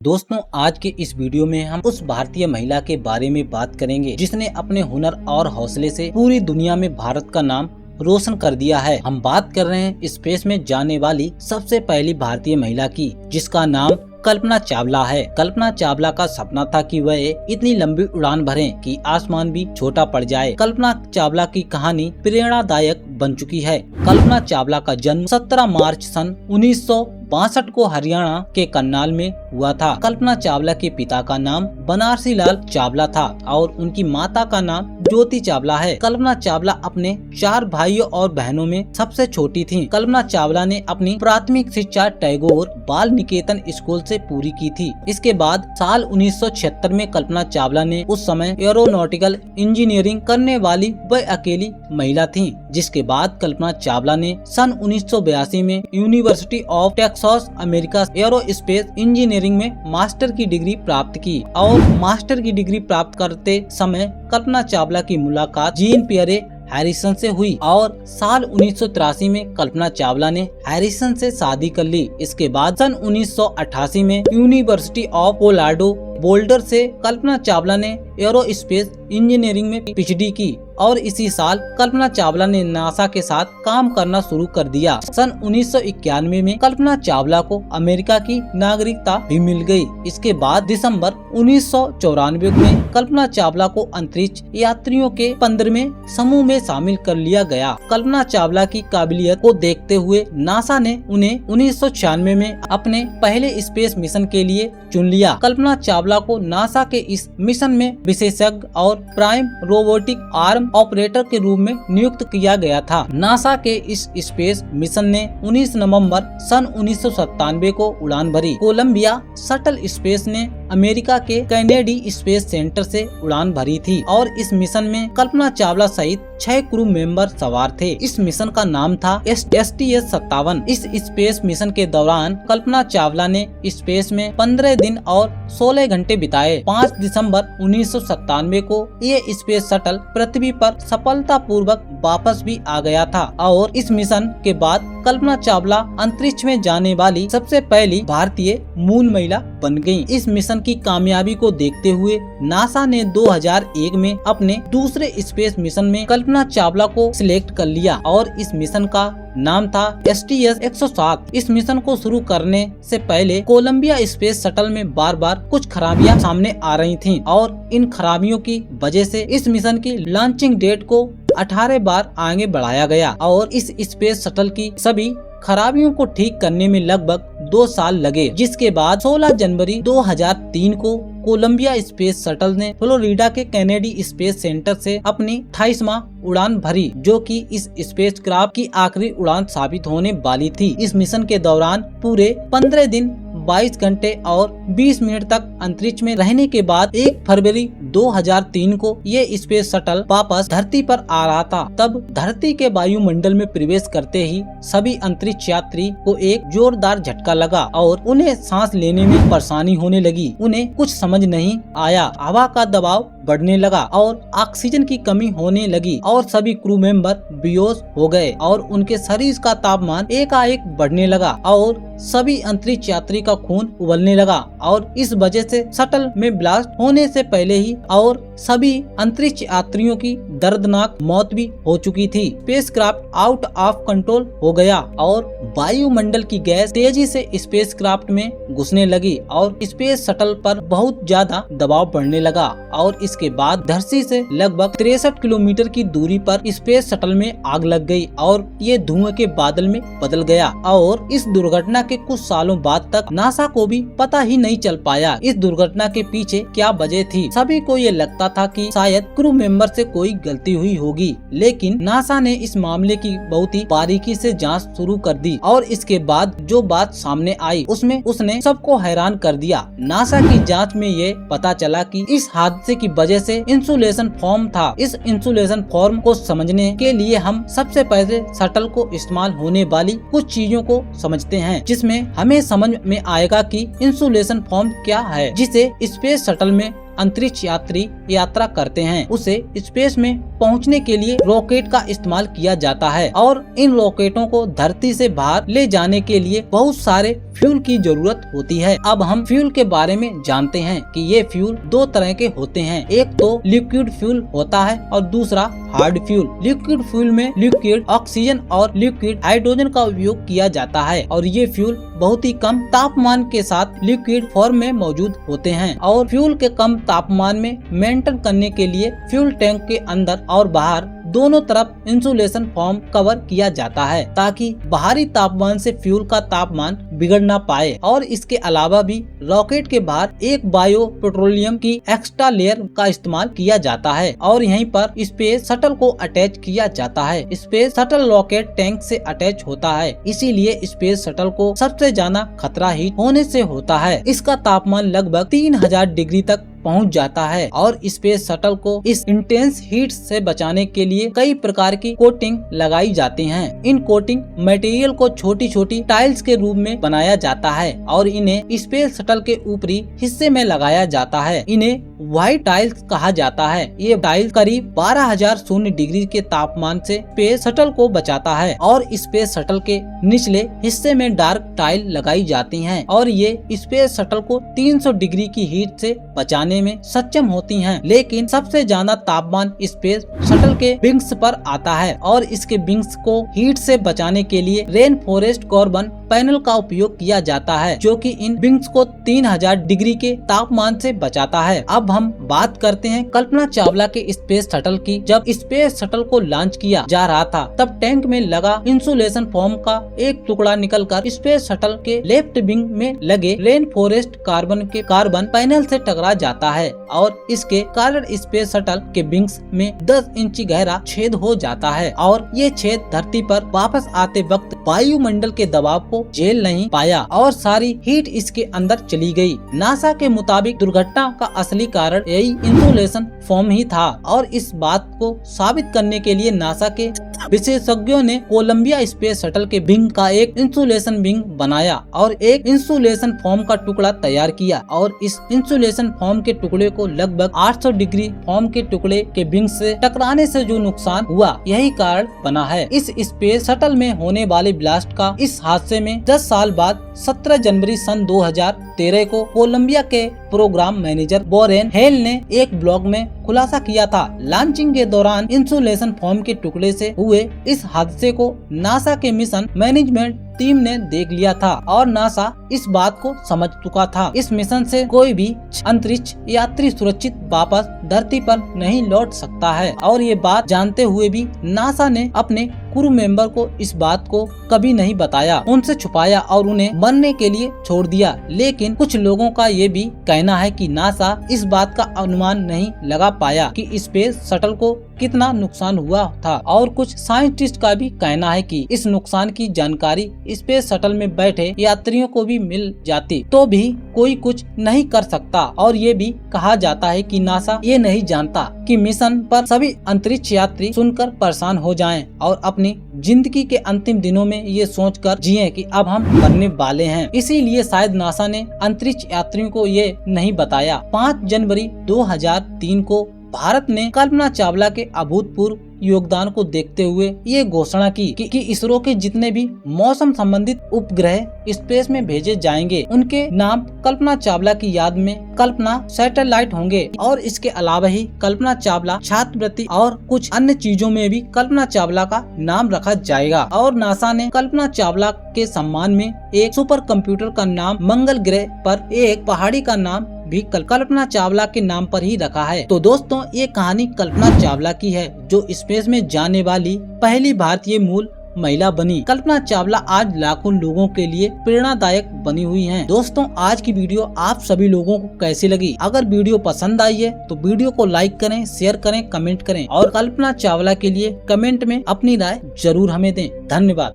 दोस्तों, आज के इस वीडियो में हम उस भारतीय महिला के बारे में बात करेंगे जिसने अपने हुनर और हौसले से पूरी दुनिया में भारत का नाम रोशन कर दिया है। हम बात कर रहे हैं स्पेस में जाने वाली सबसे पहली भारतीय महिला की, जिसका नाम कल्पना चावला है। कल्पना चावला का सपना था कि वह इतनी लंबी उड़ान भरें कि आसमान भी छोटा पड़ जाए। कल्पना चावला की कहानी प्रेरणादायक बन चुकी है। कल्पना चावला का जन्म 17 मार्च सन 1962 को हरियाणा के करनाल में हुआ था। कल्पना चावला के पिता का नाम बनारसी लाल चावला था और उनकी माता का नाम ज्योति चावला है। कल्पना चावला अपने 4 भाइयों और बहनों में सबसे छोटी थी। कल्पना चावला ने अपनी प्राथमिक शिक्षा टैगोर बाल निकेतन स्कूल से पूरी की थी। इसके बाद साल 1976 में कल्पना चावला ने उस समय एरोनॉटिकल इंजीनियरिंग करने वाली वह अकेली महिला थी। जिसके बाद कल्पना चावला ने सन 1982 में university of Texas America aerospace engineering में मास्टर की डिग्री प्राप्त की और मास्टर की डिग्री प्राप्त करते समय कल्पना चावला की मुलाकात जीन पियरे हैरिसन से हुई और साल 1983 में कल्पना चावला ने हैरिसन से शादी कर ली। इसके बाद सन 1988 में यूनिवर्सिटी ऑफ कोलोराडो बोल्डर से कल्पना चावला ने एरोस्पेस इंजीनियरिंग में पीएचडी की और इसी साल कल्पना चावला ने नासा के साथ काम करना शुरू कर दिया। सन 1991 में कल्पना चावला को अमेरिका की नागरिकता भी मिल गई। इसके बाद दिसंबर 1994 में कल्पना चावला को अंतरिक्ष यात्रियों के 15वें समूह में शामिल कर लिया गया। कल्पना चावला की काबिलियत को देखते हुए नासा ने उन्हें 1996 में अपने पहले स्पेस मिशन के लिए चुन लिया। कल्पना चावला को नासा के इस मिशन में विशेषज्ञ और प्राइम रोबोटिक आर्म ऑपरेटर के रूप में नियुक्त किया गया था। नासा के इस स्पेस मिशन ने 19 नवंबर सन 1997 को उड़ान भरी। कोलंबिया शटल स्पेस ने अमेरिका के केनेडी स्पेस सेंटर से उड़ान भरी थी और इस मिशन में कल्पना चावला सहित 6 क्रू मेंबर सवार थे। इस मिशन का नाम था STS-57। इस स्पेस मिशन के दौरान कल्पना चावला ने स्पेस में 15 दिन और 16 घंटे बिताए। 5 दिसंबर 1997 को ये स्पेस शटल पृथ्वी पर सफलतापूर्वक वापस भी आ गया था और इस मिशन के बाद कल्पना चावला अंतरिक्ष में जाने वाली सबसे पहली भारतीय मूल महिला बन गयी। इस मिशन की कामयाबी को देखते हुए नासा ने 2001 में अपने दूसरे स्पेस मिशन में कल्पना चावला को सिलेक्ट कर लिया और इस मिशन का नाम था STS-107। इस मिशन को शुरू करने से पहले कोलंबिया स्पेस शटल में बार बार कुछ खराबियां सामने आ रही थीं और इन खराबियों की वजह से इस मिशन की लॉन्चिंग डेट को 18 बार आगे बढ़ाया गया और इस स्पेस शटल की सभी खराबियों को ठीक करने में लगभग 2 साल लगे। जिसके बाद 16 जनवरी 2003 को कोलंबिया स्पेस शटल ने फ्लोरिडा के केनेडी स्पेस सेंटर से अपनी 28वां उड़ान भरी, जो कि इस स्पेसक्राफ्ट की आखिरी उड़ान साबित होने वाली थी। इस मिशन के दौरान पूरे 15 दिन 22 घंटे और 20 मिनट तक अंतरिक्ष में रहने के बाद 1 फरवरी 2003 को ये स्पेस शटल वापस धरती पर आ रहा था। तब धरती के वायुमंडल में प्रवेश करते ही सभी अंतरिक्ष यात्री को एक जोरदार झटका लगा और उन्हें सांस लेने में परेशानी होने लगी। उन्हें कुछ समझ नहीं आया। हवा का दबाव बढ़ने लगा और ऑक्सीजन की कमी होने लगी और सभी क्रू मेंबर बेहोश हो गए और उनके शरीर का तापमान एकाएक बढ़ने लगा और सभी अंतरिक्ष यात्री का खून उबलने लगा और इस वजह से शटल में ब्लास्ट होने से पहले ही और सभी अंतरिक्ष यात्रियों की दर्दनाक मौत भी हो चुकी थी। स्पेसक्राफ्ट आउट ऑफ कंट्रोल हो गया और वायुमंडल की गैस तेजी से स्पेसक्राफ्ट में घुसने लगी और स्पेस शटल पर बहुत ज्यादा दबाव बढ़ने लगा और इसके बाद धरती से लगभग 63 किलोमीटर की दूरी पर स्पेस शटल में आग लग गई और ये धुएं के बादल में बदल गया और इस दुर्घटना के कुछ सालों बाद तक नासा को भी पता ही नहीं चल पाया इस दुर्घटना के पीछे क्या वजह थी। सभी को ये लगता था कि शायद क्रू मेंबर से कोई गलती हुई होगी, लेकिन नासा ने इस मामले की बहुत ही बारीकी से जांच शुरू कर दी और इसके बाद जो बात सामने आई उसमें उसने सबको हैरान कर दिया। नासा की जांच में ये पता चला कि इस हादसे की वजह से इंसुलेशन फॉर्म था। इस इंसुलेशन फॉर्म को समझने के लिए हम सबसे पहले शटल को इस्तेमाल होने वाली कुछ चीजों को समझते हैं, जिसमें हमें समझ में आएगा कि इंसुलेशन फॉर्म क्या है, जिसे स्पेस शटल में अंतरिक्ष यात्री यात्रा करते हैं उसे स्पेस में पहुंचने के लिए रॉकेट का इस्तेमाल किया जाता है और इन रॉकेटों को धरती से बाहर ले जाने के लिए बहुत सारे फ्यूल की जरूरत होती है। अब हम फ्यूल के बारे में जानते हैं कि ये फ्यूल दो तरह के होते हैं, एक तो लिक्विड फ्यूल होता है और दूसरा हार्ड फ्यूल। लिक्विड फ्यूल में लिक्विड ऑक्सीजन और लिक्विड हाइड्रोजन का उपयोग किया जाता है और ये फ्यूल बहुत ही कम तापमान के साथ लिक्विड फॉर्म में मौजूद होते हैं और फ्यूल के कम तापमान में मेंटेन करने के लिए फ्यूल टैंक के अंदर और बाहर दोनों तरफ इंसुलेशन फोम कवर किया जाता है ताकि बाहरी तापमान से फ्यूल का तापमान बिगड़ ना पाए। और इसके अलावा भी रॉकेट के बाहर एक बायो पेट्रोलियम की एक्स्ट्रा लेयर का इस्तेमाल किया जाता है और यहीं पर स्पेस शटल को अटैच किया जाता है। स्पेस शटल रॉकेट टैंक से अटैच होता है, इसीलिए स्पेस शटल को सबसे ज्यादा खतरा हीट होने से होता है। इसका तापमान लगभग 3000 डिग्री तक पहुंच जाता है और स्पेस शटल को इस इंटेंस हीट से बचाने के लिए कई प्रकार की कोटिंग लगाई जाती हैं। इन कोटिंग मटेरियल को छोटी छोटी टाइल्स के रूप में बनाया जाता है और इन्हें स्पेस शटल के ऊपरी हिस्से में लगाया जाता है। इन्हें व्हाइट टाइल्स कहा जाता है। ये टाइल्स करीब 12,000 शून्य डिग्री के तापमान से स्पेस शटल को बचाता है और स्पेस शटल के निचले हिस्से में डार्क टाइल लगाई जाती हैं और ये स्पेस शटल को 300 डिग्री की हीट से बचाने में सक्षम होती हैं। लेकिन सबसे ज्यादा तापमान स्पेस शटल के विंग्स पर आता है और इसके विंग्स को हीट से बचाने के लिए रेन फॉरेस्ट कार्बन पैनल का उपयोग किया जाता है जो कि इन विंग्स को 3000 डिग्री के तापमान से बचाता है। अब हम बात करते हैं कल्पना चावला के स्पेस शटल की। जब स्पेस शटल को लॉन्च किया जा रहा था तब टैंक में लगा इंसुलेशन फोम का एक टुकड़ा निकलकर स्पेस शटल के लेफ्ट विंग में लगे रेन फॉरेस्ट कार्बन पैनल से टकरा जाता है और इसके कारण स्पेस शटल के विंग्स में 10 इंच गहरा छेद हो जाता है और ये छेद धरती पर वापस आते वक्त वायुमंडल के दबाव को झेल नहीं पाया और सारी हीट इसके अंदर चली गई। नासा के मुताबिक दुर्घटना का असली कारण यही इंसुलेशन फोम ही था और इस बात को साबित करने के लिए नासा के विशेषज्ञों ने कोलंबिया स्पेस शटल के विंग का एक इंसुलेशन विंग बनाया और एक इंसुलेशन फोम का टुकड़ा तैयार किया और इस इंसुलेशन फोम के टुकड़े को लगभग 800 डिग्री फोम के टुकड़े के विंग से टकराने से जो नुकसान हुआ यही कारण बना है। इस स्पेस शटल में होने वाले ब्लास्ट का इस हादसे में 10 साल बाद 17 जनवरी सन 2013 को कोलंबिया के प्रोग्राम मैनेजर वॉरेन हेल ने एक ब्लॉग में खुलासा किया था। लॉन्चिंग के दौरान इंसुलेशन फोम के टुकड़े से हुए इस हादसे को नासा के मिशन मैनेजमेंट टीम ने देख लिया था और नासा इस बात को समझ चुका था। इस मिशन से कोई भी अंतरिक्ष यात्री सुरक्षित वापस धरती पर नहीं लौट सकता है और ये बात जानते हुए भी नासा ने अपने क्रू मेंबर को इस बात को कभी नहीं बताया, उनसे छुपाया और उन्हें मरने के लिए छोड़ दिया। लेकिन कुछ लोगों का ये भी कहना है कि नासा इस बात का अनुमान नहीं लगा पाया कि स्पेस शटल को कितना नुकसान हुआ था और कुछ साइंटिस्ट का भी कहना है कि इस नुकसान की जानकारी स्पेस शटल में बैठे यात्रियों को भी मिल जाती तो भी कोई कुछ नहीं कर सकता। और ये भी कहा जाता है कि नासा ये नहीं जानता कि मिशन पर सभी अंतरिक्ष यात्री सुनकर परेशान हो जाएं और अपनी जिंदगी के अंतिम दिनों में ये सोचकर जिएं कि अब हम मरने वाले हैं। इसीलिए शायद नासा ने अंतरिक्ष यात्रियों को ये नहीं बताया। 5 जनवरी 2003 को भारत ने कल्पना चावला के अभूतपूर्व योगदान को देखते हुए ये घोषणा की कि इसरो के जितने भी मौसम संबंधित उपग्रह स्पेस में भेजे जाएंगे उनके नाम कल्पना चावला की याद में कल्पना सैटेलाइट होंगे और इसके अलावा ही कल्पना चावला छात्रवृत्ति और कुछ अन्य चीजों में भी कल्पना चावला का नाम रखा जाएगा। और नासा ने कल्पना चावला के सम्मान में एक सुपर कंप्यूटर का नाम मंगल ग्रह पर एक पहाड़ी का नाम भी कल्पना चावला के नाम पर ही रखा है। तो दोस्तों ये कहानी कल्पना चावला की है जो स्पेस में जाने वाली पहली भारतीय मूल महिला बनी। कल्पना चावला आज लाखों लोगों के लिए प्रेरणादायक बनी हुई हैं। दोस्तों आज की वीडियो आप सभी लोगों को कैसी लगी? अगर वीडियो पसंद आई है तो वीडियो को लाइक करें, शेयर करें, कमेंट करें और कल्पना चावला के लिए कमेंट में अपनी राय जरूर हमें दें। धन्यवाद।